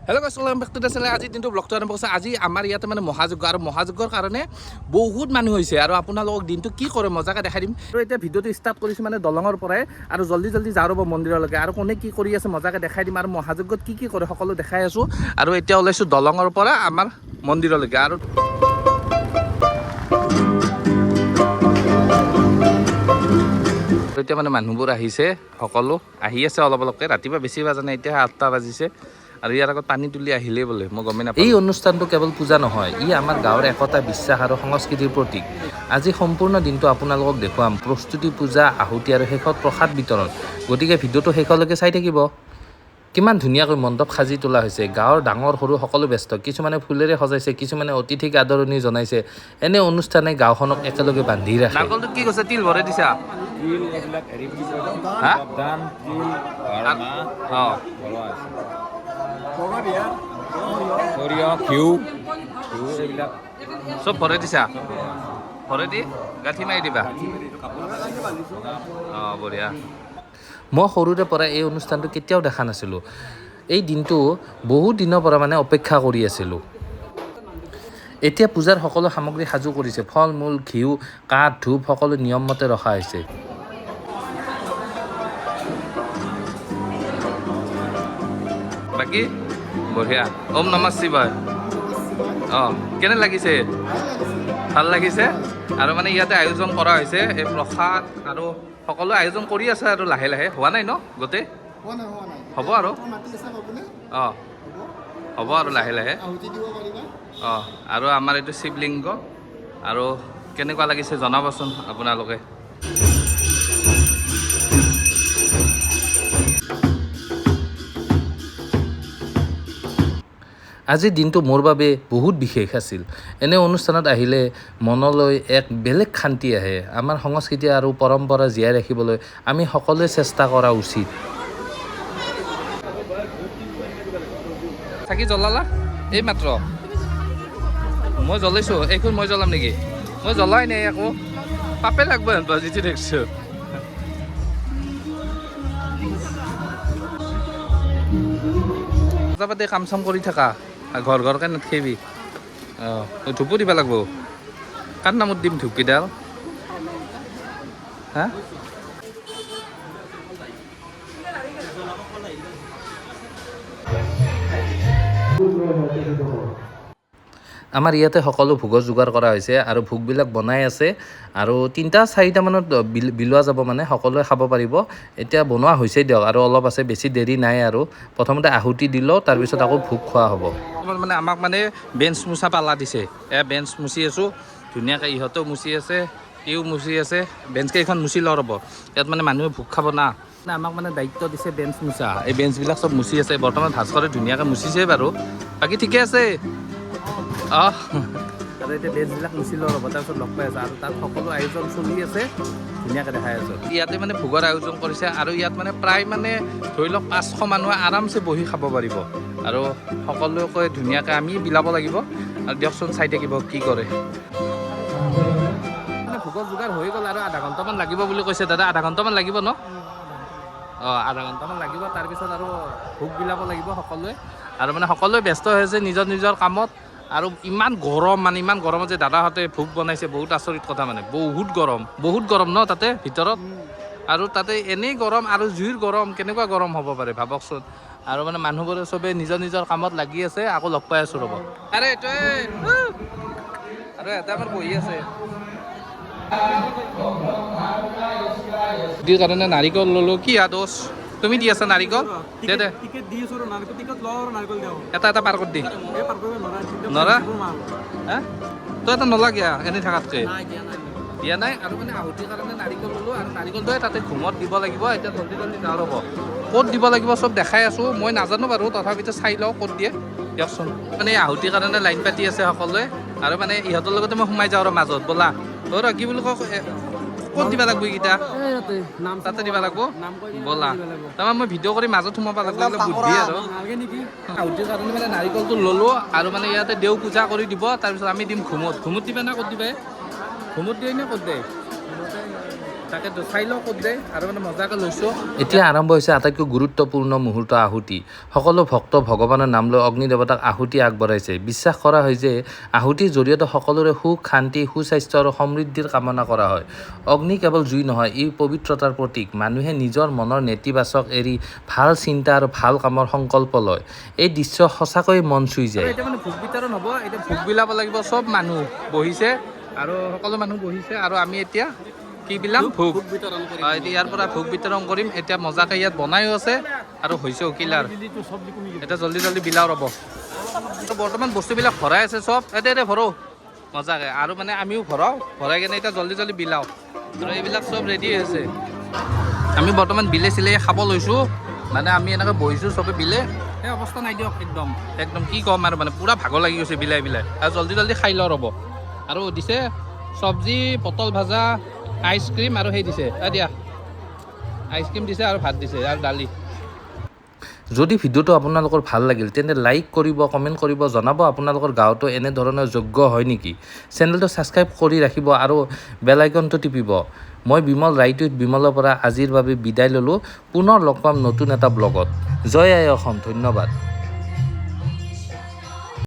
Hello' guys welcome back to the channel. আজি দিনটো ব্লগটো আৰম্ভ কৰিছে। আজি আমাৰ ইয়াতে মানে মহাযজ্ঞ আৰু মহাযজ্ঞৰ কাৰণে বহুত মানুহ হৈছে আৰু আপোনালোকক দিনটো কি কৰে মজাকে দেখাই দিম। আৰু এতিয়া ভিডিঅ'টো ষ্টাৰ্ট কৰিছোঁ মানে দলঙৰ পৰাই আৰু জল্দি যাওঁ ৰ'ব মন্দিৰলৈকে আৰু কোনে কি কৰি আছে মজাকে দেখাই দিম আৰু মহাযজ্ঞত কি কৰে সকলো দেখাই আছোঁ। আৰু এতিয়া ওলাইছোঁ দলঙৰ পৰা আমাৰ মন্দিৰলৈকে আৰু এতিয়া মানে মানুহবোৰ আহিছে, সকলো আহি আছে অলপ অলপকৈ। ৰাতিপুৱা বেছি বাজা নাই, এতিয়া 8টা বাজিছে আৰু ইয়াৰ আগত পানী তুলি আহিলেই বোলে, মই গমেই নাপাওঁ। এই অনুষ্ঠানটো কেৱল পূজা নহয়, ই আমাৰ গাঁৱৰ একতা, বিশ্বাস আৰু সংস্কৃতিৰ প্ৰতীক। আজি সম্পূৰ্ণ দিনটো আপোনালোকক দেখুৱাম প্ৰস্তুতি, পূজা, আহুতি আৰু শেষত প্ৰসাদ বিতৰণ। গতিকে ভিডিঅ'টো শেষলৈকে চাই থাকিব। কিমান ধুনীয়াকৈ মণ্ডপ সাজি তোলা হৈছে। গাঁৱৰ ডাঙৰ সৰু সকলো ব্যস্ত, কিছুমানে ফুলেৰে সজাইছে, কিছুমানে অতিথিক আদৰণি জনাইছে। এনে অনুষ্ঠানে গাঁওখনক একেলগে বান্ধি ৰাখে। নাৰিকলটো কি কৈছে, তিল ভৰাই দিছা? তিল এইবিলাক হেৰি বুলি কয় ন, ধান, তিল, সৰিয়হ, ঘিউ এইবিলাক চব ভৰাই দিছা? ভৰাই দি গাঁঠি মাৰি দিবা। অঁ বঢ়িয়া। মই সৰুৰে পৰা এই অনুষ্ঠানটো কেতিয়াও দেখা নাছিলোঁ। এই দিনটো বহুত দিনৰ পৰা মানে অপেক্ষা কৰি আছিলোঁ। এতিয়া পূজাৰ সকলো সামগ্ৰী সাজু কৰিছে। ফল মূল, ঘিউ, কাঠ, ধূপ সকলো নিয়মমতে ৰখা হৈছে। বাকী বঢ়িয়া। ওম নমঃ শিৱায়। অঁ কেনে লাগিছে? ভাল লাগিছে। আৰু মানে ইয়াতে আয়োজন কৰা হৈছে এই প্ৰসাদ আৰু সকলো আয়োজন কৰি আছে আৰু লাহে লাহে হোৱা নাই ন গোটেই? হ'ব আৰু অঁ হ'ব আৰু লাহে লাহে। অঁ আৰু আমাৰ এইটো শিৱলিংগ আৰু কেনেকুৱা লাগিছে জনাবচোন আপোনালোকে। আজিৰ দিনটো মোৰ বাবে বহুত বিশেষ আছিল। এনে অনুষ্ঠানত আহিলে মনলৈ এক বেলেগ শান্তি আহে। আমাৰ সংস্কৃতি আৰু পৰম্পৰা জীয়াই ৰাখিবলৈ আমি সকলোৱে চেষ্টা কৰা উচিত। চাকি জ্বলালা? এই মাত্ৰ মই জ্বলাইছোঁ। এইখন মই জ্বলাম নেকি? মই জ্বলাই নাই আকৌ, পাপে লাগব সিহঁতৰ যিটো দেখিছোঁ। পাতি কাম চাম কৰি থাকা, ঘৰ ঘৰকে নাথাকিবি। অঁ ধূপো দিব লাগিব। কাৰ নামত দিম ধূপকেইডাল? হা আমাৰ ইয়াতে সকলো ভোগৰ যোগাৰ কৰা হৈছে আৰু ভোগবিলাক বনাই আছে আৰু 3টা-4টা মানত বিলোৱা যাব, মানে সকলোৱে খাব পাৰিব। এতিয়া বনোৱা হৈছে দিয়ক আৰু অলপ আছে, বেছি দেৰি নাই আৰু। প্ৰথমতে আহুতি দিলোঁ, তাৰপিছত আকৌ ভোগ খোৱা হ'ব। মানে আমাক মানে বেঞ্চ মোচা পালা দিছে। বেঞ্চ মুচি আছোঁ ধুনীয়াকৈ, ইহঁতেও মুচি আছে, ইও মুচি আছে। বেঞ্চ কেইখন মুচি লওঁ ৰ'ব, ইয়াত মানে মানুহে ভোগ খাব না। আমাক মানে দায়িত্ব দিছে বেঞ্চ মোচা। এই বেঞ্চবিলাক চব মুচি আছে বৰ্তমান। ভাস্কৰে ধুনীয়াকৈ মুচিছে বাৰু, বাকী ঠিকে আছে। অঁ আৰু এতিয়া বেঞ্চবিলাক মুচি লওঁ ৰ'ব, তাৰপিছত লগ পাই আছোঁ আৰু তাত সকলো আয়োজন চলি আছে, ধুনীয়াকৈ দেখাই আছোঁ। ইয়াতে মানে ভোগৰ আয়োজন কৰিছে আৰু ইয়াত মানে প্ৰায় মানে ধৰি লওক 500 মানুহে আৰামছে বহি খাব পাৰিব আৰু সকলোকে ধুনীয়াকৈ আমি বিলাব লাগিব। আৰু দিয়কচোন চাই থাকিব কি কৰে। মানে ভোগৰ যোগাৰ হৈ গ'ল আৰু আধা ঘণ্টামান লাগিব বুলি কৈছে দাদা। আধা ঘণ্টামান লাগিব ন? অঁ আধা ঘণ্টামান লাগিব। তাৰপিছত আৰু ভোগ বিলাব লাগিব সকলোৱে। আৰু মানে সকলোৱে ব্যস্ত হৈ আছে নিজৰ নিজৰ কামত। আৰু ইমান গৰম, মানে ইমান গৰমত যে দাদাহঁতে ভোগ বনাইছে, বহুত আচৰিত কথা। মানে বহুত গৰম ন তাতে ভিতৰত, আৰু তাতে এনেই গৰম আৰু জুইৰ গৰম, কেনেকুৱা গৰম হ'ব পাৰে ভাবকচোন। আৰু মানে মানুহবোৰে চবে নিজৰ নিজৰ কামত লাগি আছে। আকৌ লগ পাই আছোঁ ৰ'ব। আৰে এইটোৱে আৰু এটা আমাৰ বহি আছে। দিৰ কাৰণে নাৰিকল ল'লোঁ। কি আদোচ তুমি দি আছা নাৰিকল? দে দে এটা এটা পাৰ কৰি দি নৰা। হা তই এটা নলাগিয়া এনেই থাকাতকৈ দিয়া নাই। আৰু মানে আহুতিৰ কাৰণে নাৰিকল ল'লোঁ আৰু নাৰিকলটোৱে তাতে ঘুমত দিব লাগিব। এতিয়া জল্দি যাওঁ ৰ'ব, ক'ত দিব লাগিব চব দেখাই আছোঁ। মই নাজানো বাৰু, তথাপিতো চাই লওঁ ক'ত দিয়ে দিয়কচোন। মানে আহুতিৰ কাৰণে লাইন পাতি আছে সকলোৱে আৰু মানে ইহঁতৰ লগতে মই সোমাই যাওঁ আৰু মাজত। ব'লা অ' কি বুলি কয়, ক'ত দিবা লাগব এইকেইটা? তাতে দিবা লাগব। ব'লা তাৰমানে মই ভিডিঅ' কৰি মাজত সোমাব লাগব, এইবিলাক বুদ্ধি আৰু। আহুতিৰ কাৰণে মানে নাৰিকলটো ল'লোঁ আৰু মানে ইয়াতে দেও পূজা কৰি দিব। তাৰপিছত আমি দিম ঘুমত। ঘুমত দিবা না ক'ত দিবা? ঘুমত দিয়ে নে ক'ত দিয়ে? তাকেতো চাই লওঁ ক'ত যায় আৰু মানে মজাকৈ লৈছোঁ। এতিয়া আৰম্ভ হৈছে আটাইতকৈ গুৰুত্বপূৰ্ণ মুহূৰ্ত আহুতি। সকলো ভক্ত ভগৱানৰ নাম লৈ অগ্নি দেৱতাক আহুতি আগবঢ়াইছে। বিশ্বাস কৰা হয় যে আহুতিৰ জৰিয়তে সকলোৰে সুখ শান্তি সুস্বাস্থ্য আৰু সমৃদ্ধিৰ কামনা কৰা হয়। অগ্নি কেৱল জুই নহয়, ই পবিত্ৰতাৰ প্ৰতীক। মানুহে নিজৰ মনৰ নেতিবাচক এৰি ভাল চিন্তা আৰু ভাল কামৰ সংকল্প লয়। এই দৃশ্য সঁচাকৈ মন চুই যায়। এতিয়া মানে ভোগ বিতৰণ হ'ব, এতিয়া ভোগ বিলাব লাগিব। চব মানুহ বহিছে আৰু সকলো মানুহ বহিছে আৰু আমি এতিয়া কি বিলাম ভোগ বিতৰণ কৰিম। ইয়াৰ পৰা ভোগ বিতৰণ কৰিম। এতিয়া মজাকৈ ইয়াত বনাইও আছে আৰু হৈছেও কিলাৰ। এতিয়া জল্দি জল্দি বিলাও ৰ'ব। বৰ্তমান বস্তুবিলাক ভৰাই আছে চব। এতিয়া ভৰো মজাকৈ আৰু মানে আমিও ভৰাওঁ, ভৰাই কেনে এতিয়া জল্দি জল্দি বিলাওঁ আৰু এইবিলাক চব ৰেডি হৈ আছে। আমি বৰ্তমান বিলে চিলে খাব লৈছোঁ। মানে আমি এনেকৈ বহিছোঁ চবে বিলে। সেই অৱস্থা নাই দিয়ক একদম একদম কি ক'ম আৰু মানে পূৰা ভাগৰ লাগি গৈছে বিলাই আৰু জল্দি জল্দি খাই লওঁ ৰ'ব। আৰু দিছে চব্জি, পটল ভাজা, আইচক্ৰীম আৰু সেই দিছে দিয়া আইচক্ৰীম দিছে আৰু ভাত দিছে আৰু দালি। যদি ভিডিঅ'টো আপোনালোকৰ ভাল লাগিল তেন্তে লাইক কৰিব, কমেণ্ট কৰিব, জনাব আপোনালোকৰ গাঁৱতো এনেধৰণৰ যজ্ঞ হয় নেকি। চেনেলটো ছাবস্ক্ৰাইব কৰি ৰাখিব আৰু বেল আইকনটো টিপিব। মই বিমল ৰাইটুইট বিমলৰ পৰা আজিৰ বাবে বিদায় ল'লোঁ। পুনৰ লগ পাম নতুন এটা ব্লগত। জয় আই অসম, ধন্যবাদ।